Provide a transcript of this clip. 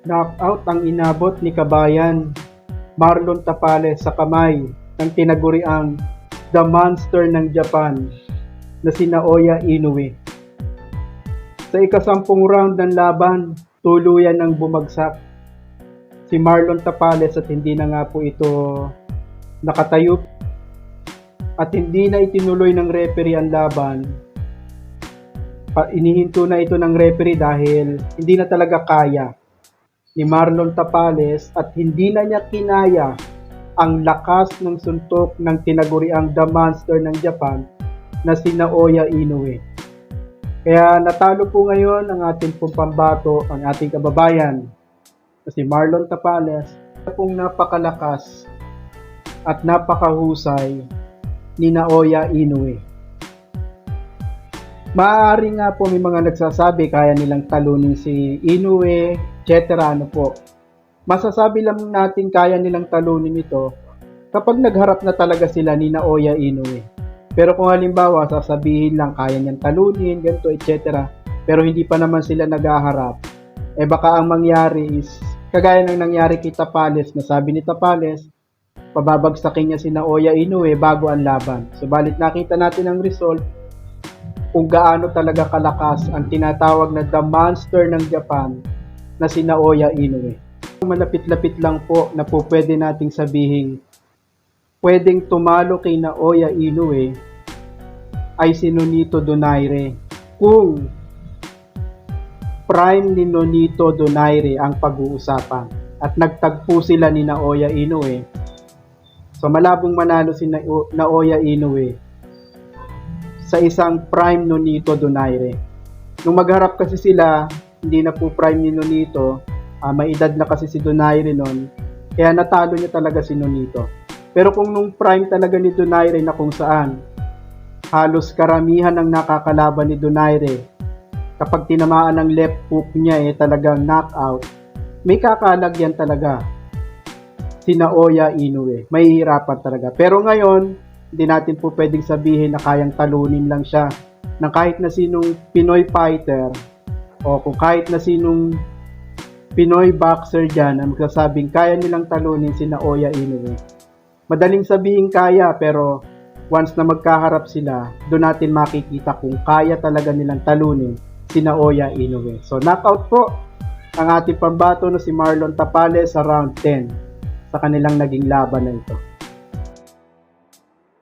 Knockout ang inabot ni kabayan Marlon Tapales sa kamay ng tinaguriang The Monster ng Japan na si Naoya Inoue. Sa ikasampung round ng laban, tuluyan ng bumagsak si Marlon Tapales at hindi na nga po ito nakatayo at hindi na itinuloy ng referee ang laban. Inihinto na ito ng referee dahil hindi na talaga kaya ni Marlon Tapales at hindi na niya kinaya ang lakas ng suntok ng tinaguriang The Monster ng Japan na si Naoya Inoue. Kaya natalo po ngayon ang ating pong pambato, ang ating kababayan na si Marlon Tapales. Pong napakalakas at napakahusay ni Naoya Inoue. Maaari nga po may mga nagsasabi kaya nilang talunin si Inoue, etc. Ano po. Masasabi lang natin kaya nilang talunin ito kapag nagharap na talaga sila ni Naoya Inoue. Pero kung halimbawa sasabihin lang kaya niyang talunin, ganito, etc. Pero hindi pa naman sila naghaharap, baka ang mangyari is kagaya ng nangyari kay Tapales na sabi ni Tapales, pababagsakin niya si Naoya Inoue bago ang laban. Subalit nakita natin ang result kung gaano talaga kalakas ang tinatawag na The Monster ng Japan na si Naoya Inoue. Malapit-lapit lang po na po pwede nating sabihin pwedeng tumalo kay Naoya Inoue ay si Nonito Donaire kung prime ni Nonito Donaire ang pag-uusapan at nagtagpo sila ni Naoya Inoue. So malabong manalo si Naoya Inoue sa isang prime Nonito Donaire. Nung magharap kasi sila, hindi na po prime ni Nonito, may edad na kasi si Donaire noon, kaya natalo niya talaga si Nonito. Pero kung nung prime talaga ni Donaire na kung saan, halos karamihan ng nakakalaban ni Donaire, kapag tinamaan ng left hook niya talagang knockout, may kakalagyan talaga si Naoya Inoue. May hirapan talaga. Pero ngayon, hindi natin po pwedeng sabihin na kayang talunin lang siya ng kahit na sinong Pinoy fighter o kung kahit na sinong Pinoy boxer dyan na magsasabing kaya nilang talunin si Naoya Inoue. Madaling sabihin kaya pero once na magkaharap sila, doon natin makikita kung kaya talaga nilang talunin si Naoya Inoue. So knockout po ang ating pambato na si Marlon Tapales sa round 10 sa kanilang naging laban na ito.